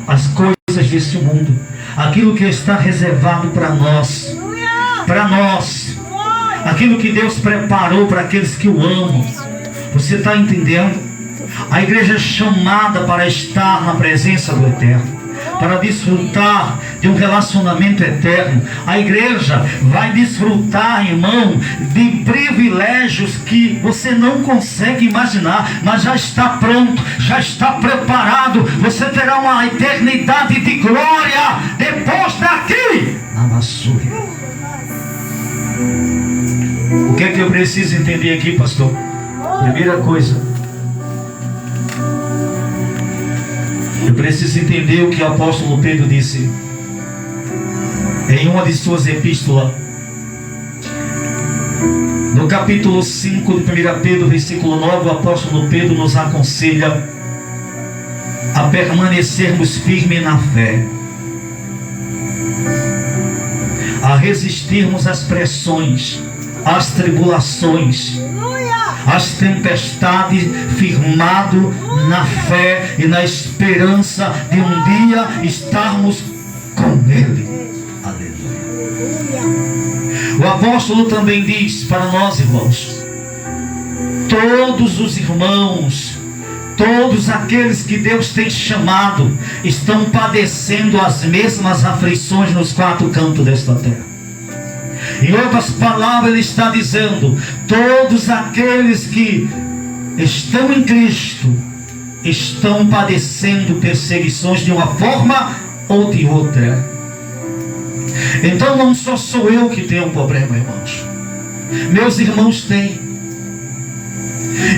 as coisas deste mundo, aquilo que está reservado para nós, aquilo que Deus preparou para aqueles que o amam. Você está entendendo? A igreja é chamada para estar na presença do Eterno, para desfrutar de um relacionamento eterno. A igreja vai desfrutar, irmão, de privilégios que você não consegue imaginar, mas já está pronto, já está preparado. Você terá uma eternidade de glória depois daqui, na Massúria. O que é que eu preciso entender aqui, pastor? Primeira coisa, eu preciso entender o que o apóstolo Pedro disse em uma de suas epístolas, no capítulo 5 de 1 Pedro, versículo 9. O apóstolo Pedro nos aconselha a permanecermos firmes na fé, a resistirmos às pressões, às tribulações, as tempestades, firmado na fé e na esperança de um dia estarmos com Ele. Aleluia. O apóstolo também diz para nós, irmãos, todos os irmãos, todos aqueles que Deus tem chamado, estão padecendo as mesmas aflições nos quatro cantos desta terra. Em outras palavras, ele está dizendo: todos aqueles que estão em Cristo estão padecendo perseguições de uma forma ou de outra. Então não sou eu que tenho um problema, irmãos. Meus irmãos têm.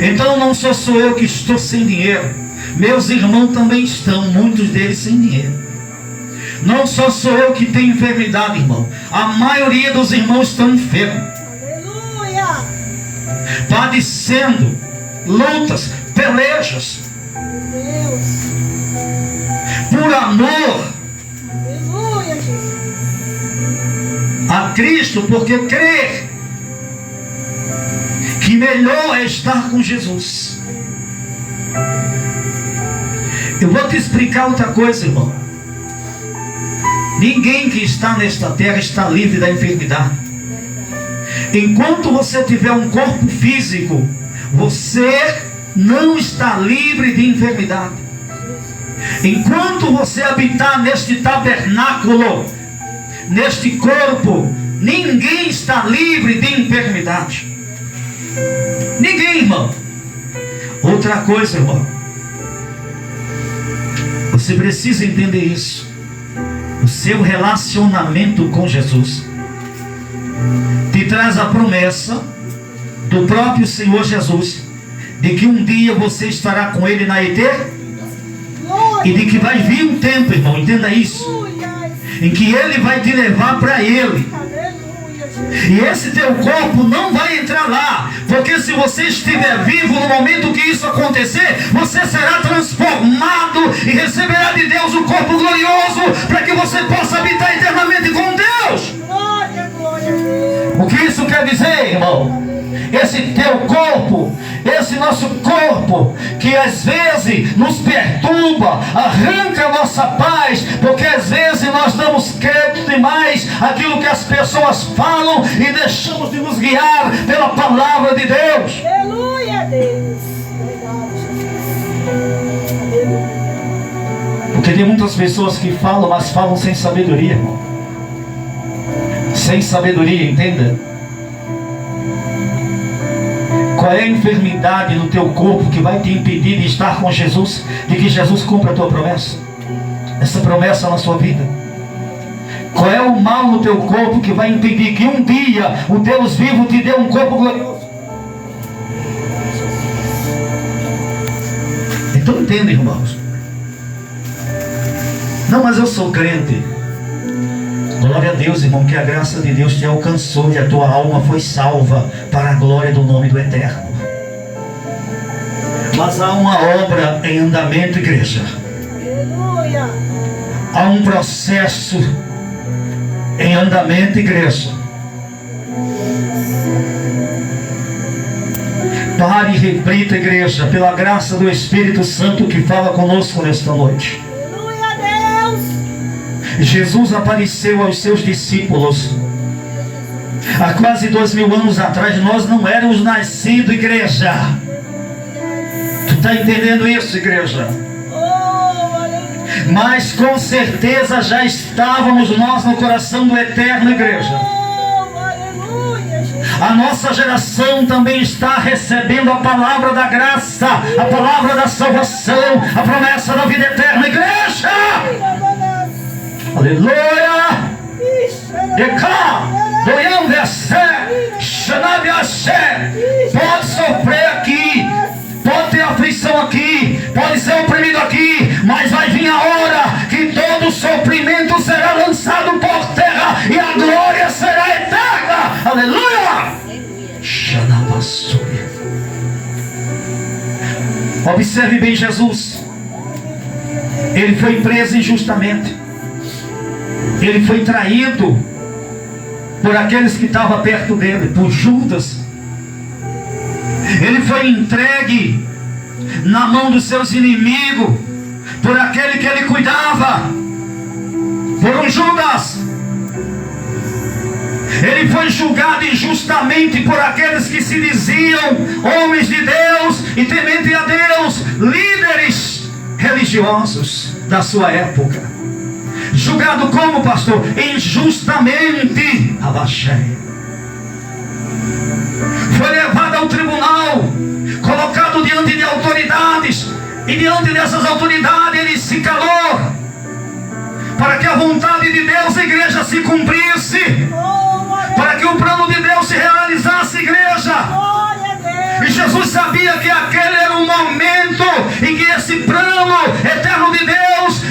Então não sou eu que estou sem dinheiro. Meus irmãos também estão, muitos deles sem dinheiro. Não sou eu que tenho enfermidade, irmão. A maioria dos irmãos estão enfermos. Aleluia! Padecendo lutas, pelejas. Deus. Por amor. Aleluia, Jesus. A Cristo, porque crer que melhor é estar com Jesus. Eu vou te explicar outra coisa, irmão. Ninguém que está nesta terra está livre da enfermidade. Enquanto você tiver um corpo físico, você não está livre de enfermidade. Enquanto você habitar neste tabernáculo, neste corpo, ninguém está livre de enfermidade. Ninguém, irmão. Outra coisa, irmão, você precisa entender isso. O seu relacionamento com Jesus te traz a promessa do próprio Senhor Jesus de que um dia você estará com Ele na eternidade, e de que vai vir um tempo, irmão, entenda isso, em que Ele vai te levar para Ele. E esse teu corpo não vai entrar lá, porque se você estiver vivo no momento que isso acontecer, você será transformado e receberá de Deus um corpo glorioso, para que você possa habitar eternamente com Deus. Glória, glória a Deus. O que isso quer dizer, irmão? Esse teu corpo, esse nosso corpo, que às vezes nos perturba, arranca a nossa paz, porque às vezes nós damos crédito demais àquilo que as pessoas falam e deixamos de nos guiar pela palavra de Deus. Aleluia, Deus. Porque tem muitas pessoas que falam, mas falam sem sabedoria, irmão. Sem sabedoria, entenda. Qual é a enfermidade no teu corpo que vai te impedir de estar com Jesus, de que Jesus cumpra a tua promessa? Essa promessa na sua vida. Qual é o mal no teu corpo que vai impedir que um dia o Deus vivo te dê um corpo glorioso? Então entenda, irmãos. Não, mas eu sou crente. Glória a Deus, irmão, que a graça de Deus te alcançou e a tua alma foi salva para a glória do nome do Eterno. Mas há uma obra em andamento, igreja. Aleluia. Há um processo em andamento, igreja. Pare e reflita, igreja, pela graça do Espírito Santo que fala conosco nesta noite. Jesus apareceu aos seus discípulos há quase 2000 anos atrás. Nós não éramos nascidos, igreja. Tu está entendendo isso, igreja? Mas com certeza já estávamos nós no coração do Eterno, igreja. A nossa geração também está recebendo a palavra da graça, a palavra da salvação, a promessa da vida eterna, igreja. Aleluia. Pode sofrer aqui, pode ter aflição aqui, pode ser oprimido aqui, mas vai vir a hora que todo sofrimento será lançado por terra e a glória será eterna. Aleluia. Observe bem Jesus. Ele foi preso injustamente. Ele foi traído por aqueles que estavam perto dele, por Judas. Ele foi entregue na mão dos seus inimigos, por aquele que ele cuidava, por um Judas. Ele foi julgado injustamente por aqueles que se diziam homens de Deus e temente a Deus, líderes religiosos da sua época. Julgado como, pastor? Injustamente. Foi levado ao tribunal, colocado diante de autoridades, e diante dessas autoridades ele se calou, para que a vontade de Deus, a igreja, se cumprisse, para que o plano de Deus se realizasse, igreja. E Jesus sabia que aquele era um momento em que esse plano eterno de Deus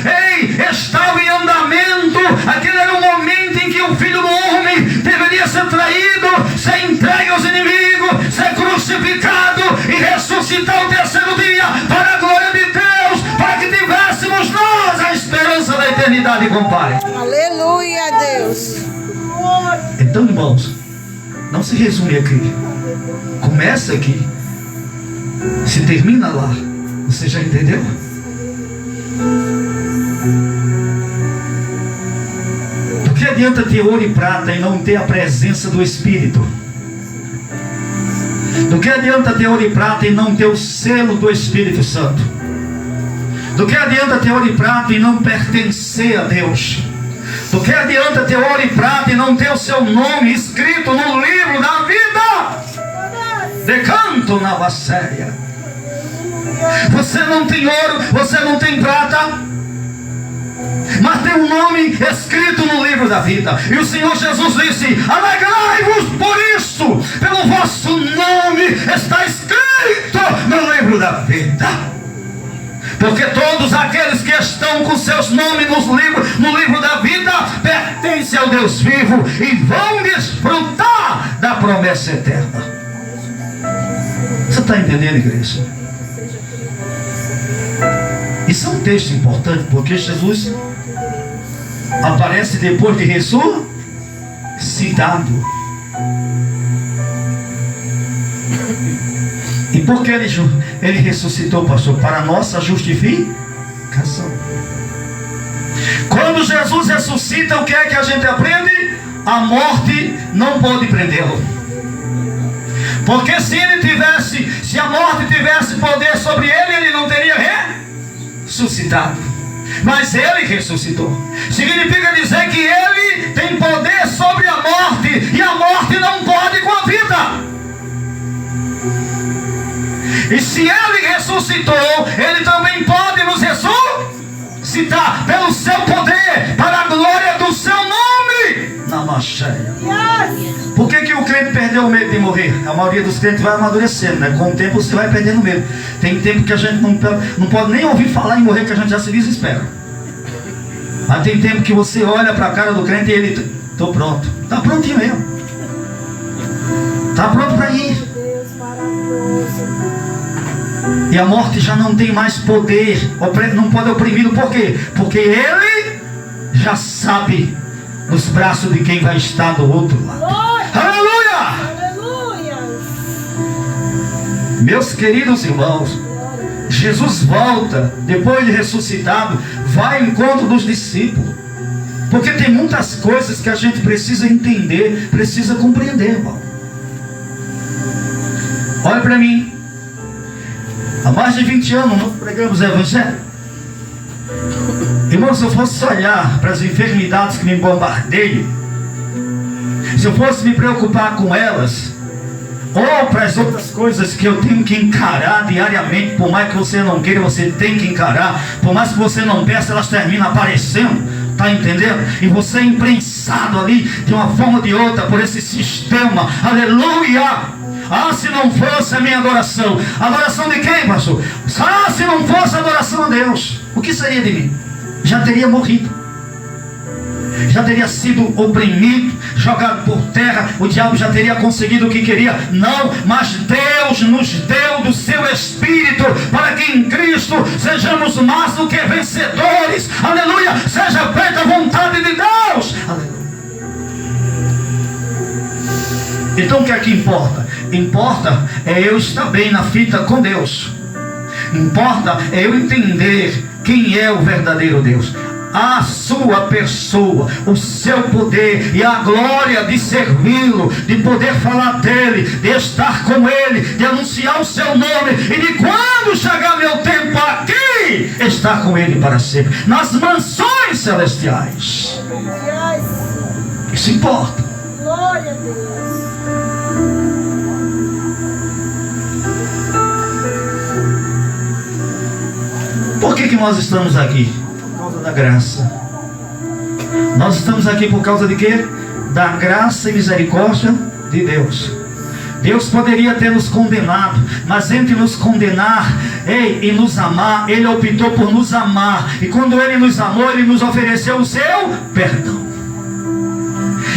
estava em andamento. Aquele era um momento em que o Filho do Homem deveria ser traído, ser entregue aos inimigos, ser crucificado e ressuscitar o terceiro dia para a glória de Deus, para que tivéssemos nós a esperança da eternidade com o Pai. Aleluia, Deus. Então, irmãos, não se resume aqui. Começa aqui, se termina lá. Você já entendeu? Do que adianta ter ouro e prata e não ter a presença do Espírito? Do que adianta ter ouro e prata e não ter o selo do Espírito Santo? Do que adianta ter ouro e prata e não pertencer a Deus? Do que adianta ter ouro e prata e não ter o seu nome escrito no livro da vida? Decanto na vasséia. Você não tem ouro, você não tem prata, mas tem um nome escrito no livro da vida. E o Senhor Jesus disse: alegrai-vos por isso, pelo vosso nome está escrito no livro da vida. Porque todos aqueles que estão com seus nomes no livro da vida pertencem ao Deus vivo e vão desfrutar da promessa eterna. Você está entendendo, igreja? Isso é um texto importante, porque Jesus aparece depois de ressuscitado. E por que ele ressuscitou, pastor? Para a nossa justificação. Quando Jesus ressuscita, o que é que a gente aprende? A morte não pode prendê-lo. Porque se a morte tivesse poder sobre ele, ele não teria ressuscitado. Mas ele ressuscitou. Significa dizer que ele tem poder sobre a morte, e a morte não pode com a vida. E se ele ressuscitou, ele também pode nos ressuscitar pelo seu poder, para a glória do seu nome. Namacheia. Por que o crente perdeu o medo de morrer? A maioria dos crentes vai amadurecendo, né? Com o tempo você vai perdendo medo. Tem tempo que a gente não pode nem ouvir falar em morrer, que a gente já se desespera. Mas tem tempo que você olha para a cara do crente e ele: estou pronto. Está prontinho mesmo. Está pronto para ir. E a morte já não tem mais poder, não pode oprimi-lo. Por quê? Porque ele já sabe nos braços de quem vai estar do outro lado. Aleluia! Aleluia! Meus queridos irmãos, Jesus volta, depois de ressuscitado, vai ao encontro dos discípulos. Porque tem muitas coisas que a gente precisa entender, precisa compreender, irmão. Olha para mim. Há mais de 20 anos nós pregamos o Evangelho. Irmão, se eu fosse olhar para as enfermidades que me bombardeiam, se eu fosse me preocupar com elas, ou para as outras coisas que eu tenho que encarar diariamente, por mais que você não queira, você tem que encarar, por mais que você não peça, elas terminam aparecendo. Está entendendo? E você é imprensado ali de uma forma ou de outra por esse sistema. Aleluia! Ah, se não fosse a minha adoração. Adoração de quem, pastor? Ah, se não fosse a adoração a Deus, o que seria de mim? Já teria morrido. Já teria sido oprimido, jogado por terra. O diabo já teria conseguido o que queria. Não, mas Deus nos deu do seu Espírito, para que em Cristo sejamos mais do que vencedores. Aleluia, seja feita a vontade de Deus. Aleluia. Então o que é que importa? Importa é eu estar bem na fita com Deus. Importa é eu entender quem é o verdadeiro Deus, a sua pessoa, o seu poder e a glória de servi-lo, de poder falar dele, de estar com ele, de anunciar o seu nome, e de quando chegar meu tempo aqui, estar com ele para sempre, nas mansões celestiais. Isso importa. Glória a Deus. Por que nós estamos aqui? Por causa da graça. Nós estamos aqui por causa de quê? Da graça e misericórdia de Deus. Deus poderia ter nos condenado, mas entre nos condenar e nos amar, Ele optou por nos amar. E quando Ele nos amou, Ele nos ofereceu o seu perdão.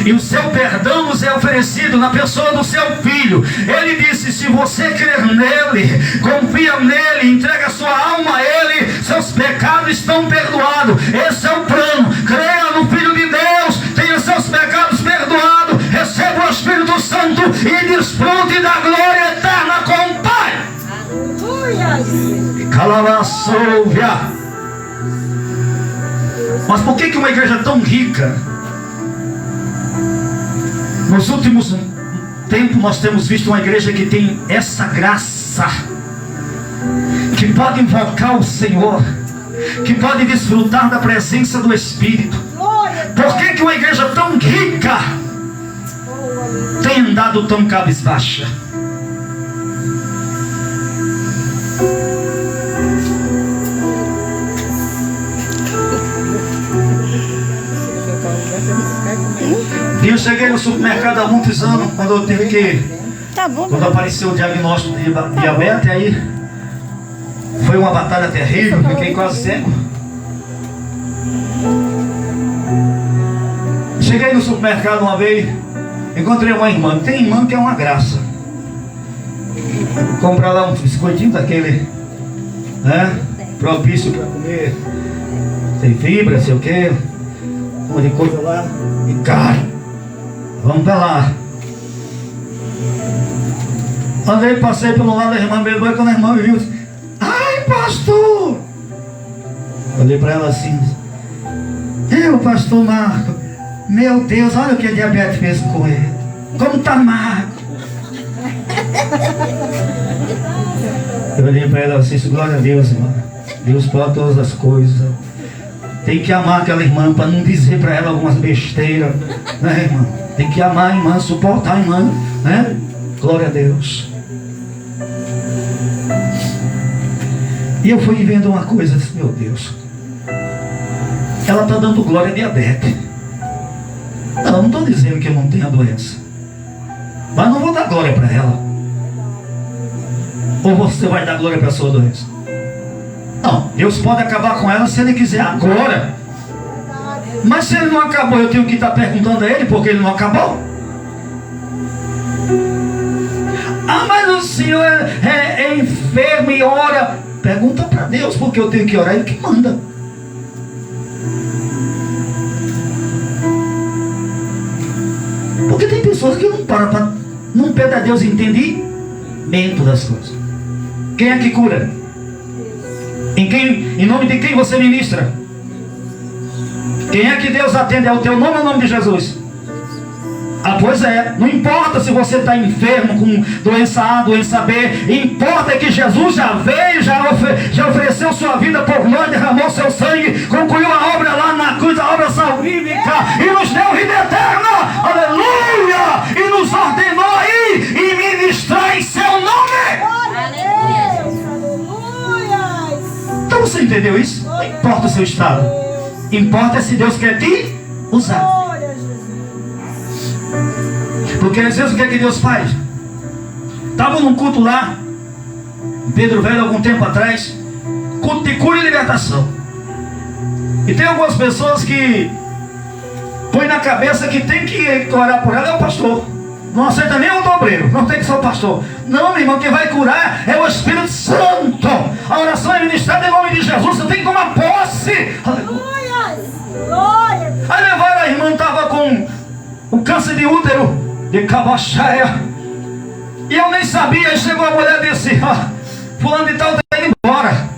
E o seu perdão nos é oferecido na pessoa do seu Filho. Ele disse: se você crer nele, confia nele, entrega sua alma a ele, seus pecados estão perdoados. Esse é o plano. Creia no Filho de Deus, tenha seus pecados perdoados, receba o Espírito Santo e desfrute da glória eterna com o Pai. Aleluia. Calavaçouvia. Mas por que uma igreja tão rica? Nos últimos tempos nós temos visto uma igreja que tem essa graça, que pode invocar o Senhor, que pode desfrutar da presença do Espírito. Por que uma igreja tão rica tem andado tão cabisbaixa? Eu cheguei no supermercado há muitos anos, quando eu tive que... Quando apareceu o diagnóstico de diabetes, aí foi uma batalha terrível, fiquei quase cego. Cheguei no supermercado uma vez, encontrei uma irmã. Tem irmã que é uma graça. Comprar lá um biscoitinho daquele, né? Propício para comer, tem fibra, sei o que, uma de coisa lá, e caro. Vamos para lá. Andei, passei pelo lado da irmã Belboa, quando a irmã me viu, disse: ai, pastor! Olhei para ela assim: eu, pastor Marco, meu Deus, olha o que a diabetes fez com ele. Como está magro. Eu olhei para ela assim: glória a Deus, irmã. Deus pode todas as coisas. Tem que amar aquela irmã para não dizer para ela algumas besteiras, né, irmã? Tem que amar a irmã, suportar a irmã, né? Glória a Deus. E eu fui vendo uma coisa, disse: meu Deus, ela está dando glória a diabetes. Não estou dizendo que eu não tenho a doença, mas não vou dar glória para ela. Ou você vai dar glória para a sua doença? Não, Deus pode acabar com ela se Ele quiser agora. Mas se Ele não acabou, eu tenho que estar perguntando a Ele porque Ele não acabou. Ah, mas o senhor é enfermo e ora. Pergunta para Deus, porque eu tenho que orar, Ele que manda. Porque tem pessoas que não param para, não pedem a Deus entendimento das coisas. Quem é que cura? Em nome de quem você ministra? Quem é que Deus atende? É o teu nome ou o nome de Jesus? Ah, pois é, não importa se você está enfermo com doença A, doença B, importa que Jesus já veio, já ofereceu sua vida por nós, derramou seu sangue, concluiu a obra lá na cruz, a obra salvífica, e nos deu vida eterna, aleluia, e nos ordenou aí e ministrar em seu nome. Aleluia. Aleluia. Então você entendeu isso? Não importa o seu estado, importa se Deus quer te usar. Porque às vezes o que é que Deus faz? Estava num culto lá em Pedro Velho algum tempo atrás, culto de cura e libertação, e tem algumas pessoas que põem na cabeça que tem que orar por ela é o pastor, não aceita nem o obreiro, não tem que ser o pastor. Não, meu irmão, quem vai curar é o Espírito Santo. A oração é ministrada em nome de Jesus, você tem que tomar posse. Aleluia. Glória. Aí levaram a irmã, estava com o câncer de útero, de cabachaia, e eu nem sabia. Aí chegou a mulher e disse: fulano de tal está indo embora.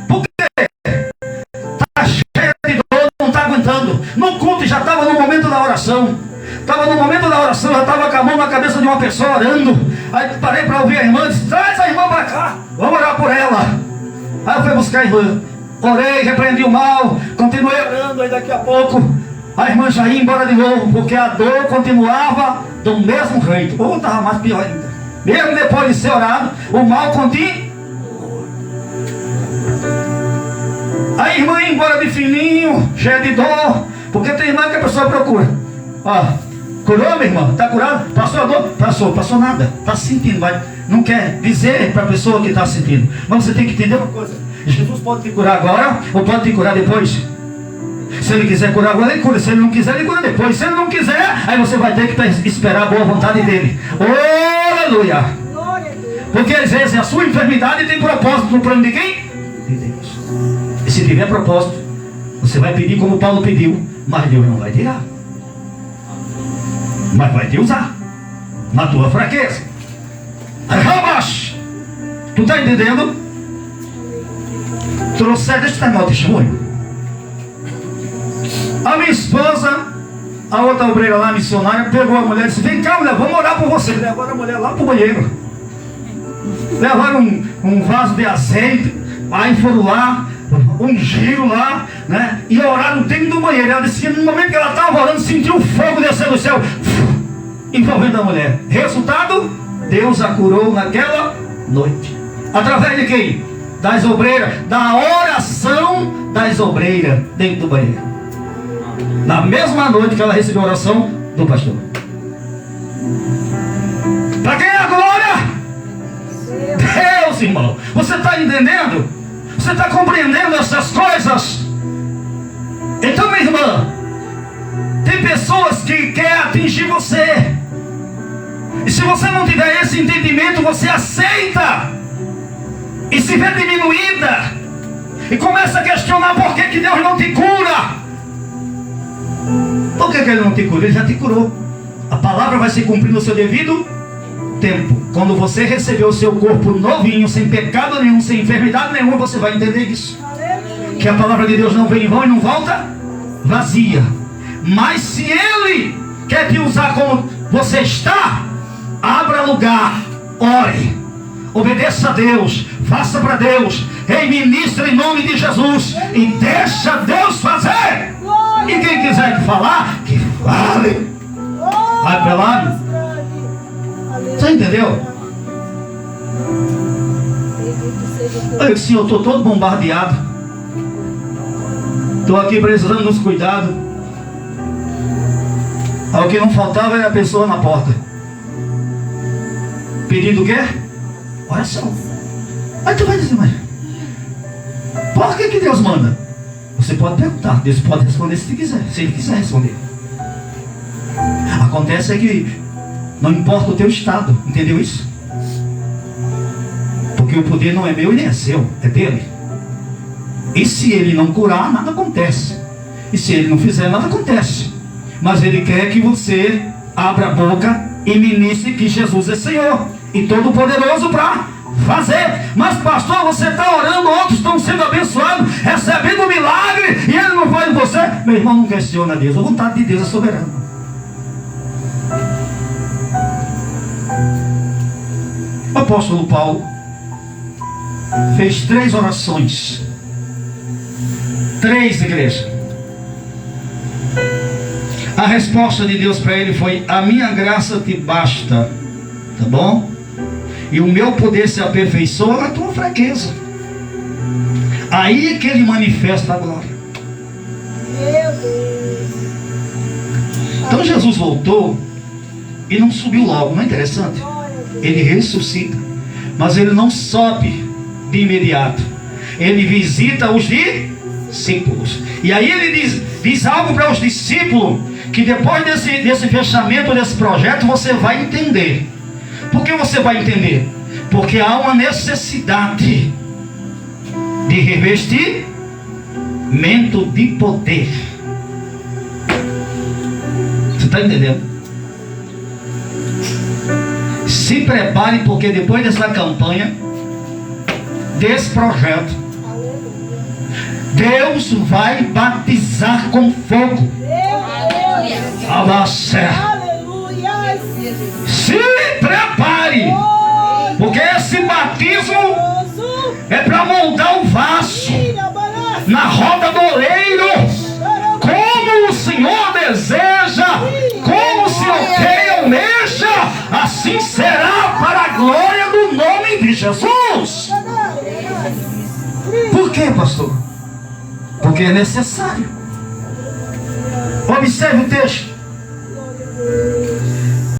Por quê? Está cheia de dor, não está aguentando. No culto já estava no momento da oração. Já estava com a mão na cabeça de uma pessoa orando. Aí parei para ouvir a irmã, disse: traz a irmã para cá, vamos orar por ela. Aí eu fui buscar a irmã, orei, repreendi o mal, continuei orando. Aí daqui a pouco a irmã já ia embora de novo, porque a dor continuava do mesmo jeito, ou estava mais pior ainda. Mesmo depois de ser orado, o mal continua. A irmã ia embora de fininho, cheia de dor, porque tem irmã que a pessoa procura. Curou, minha irmã? Está curado? Passou a dor? Passou nada. Está sentindo, mas não quer dizer para a pessoa que está sentindo. Mas você tem que entender uma coisa: Jesus pode te curar agora, ou pode te curar depois. Se ele quiser curar agora, ele cura. Se ele não quiser, ele cura depois. Se ele não quiser, aí você vai ter que esperar a boa vontade dele. Aleluia! Porque às vezes a sua enfermidade tem propósito no plano de quem? De Deus. E se tiver propósito, você vai pedir como Paulo pediu, mas Deus não vai tirar, mas vai te usar na tua fraqueza. Rabash, tu está entendendo? Trouxe, deixa eu dar meu testemunho. A minha esposa, a outra obreira lá, missionária, pegou a mulher e disse: vem cá, mulher, vamos orar por você. Levaram a mulher lá para o banheiro, levaram um vaso de azeite, aí foram lá, ungiram lá, né, e oraram dentro do banheiro. Ela disse que no momento que ela estava orando, sentiu o fogo descer do céu, envolvendo a mulher. Resultado, Deus a curou naquela noite. Através de quem? Das obreiras, da oração das obreiras dentro do banheiro. Na mesma noite que ela recebeu a oração do pastor. Para quem é a glória? Deus, irmão. Você está entendendo? Você está compreendendo essas coisas? Então, minha irmã, tem pessoas que querem atingir você, e se você não tiver esse entendimento, você aceita e se vê diminuída, e começa a questionar por que Deus não te cura. Por que Ele não te cura? Ele já te curou. A palavra vai se cumprir no seu devido tempo. Quando você receber o seu corpo novinho, sem pecado nenhum, sem enfermidade nenhuma, você vai entender isso. Que a palavra de Deus não vem em vão e não volta vazia. Mas se Ele quer te usar como você está, abra lugar, ore, obedeça a Deus, faça para Deus, ministre em nome de Jesus e deixa Deus fazer. E quem quiser falar, que fale. Vai pelado. Você entendeu? Eu disse: eu estou todo bombardeado, estou aqui precisando dos cuidados. O que não faltava era a pessoa na porta pedindo o quê? Oração. Aí tu vai dizer: mas por que Deus manda? Você pode perguntar, Deus pode responder se ele quiser responder. Acontece é que não importa o teu estado, entendeu isso? Porque o poder não é meu e nem é seu, é dele. E se ele não curar, nada acontece. E se ele não fizer, nada acontece. Mas ele quer que você abra a boca e ministre que Jesus é Senhor e Todo-Poderoso para fazer. Mas pastor, você está orando, outros estão sendo abençoados, recebendo um milagre, e ele não faz em você. Meu irmão, não questiona Deus, a vontade de Deus é soberana. O apóstolo Paulo fez 3 orações, 3 igrejas. A resposta de Deus para ele foi: a minha graça te basta, tá bom? E o meu poder se aperfeiçoa na tua fraqueza. Aí é que ele manifesta a glória. Então Jesus voltou e não subiu logo, não é interessante? Ele ressuscita, mas ele não sobe de imediato. Ele visita os discípulos. E aí ele diz algo para os discípulos, que depois desse fechamento desse projeto você vai entender. Por que você vai entender? Porque há uma necessidade de revestimento de poder. Você está entendendo? Se prepare, porque depois dessa campanha, desse projeto, Deus vai batizar com fogo. Aleluia. Se prepare, porque esse batismo é para moldar o vaso na roda do oleiro, como o Senhor deseja, como o Senhor quer, almeja, assim será para a glória do nome de Jesus. Por quê, pastor? Porque é necessário. Observe o texto.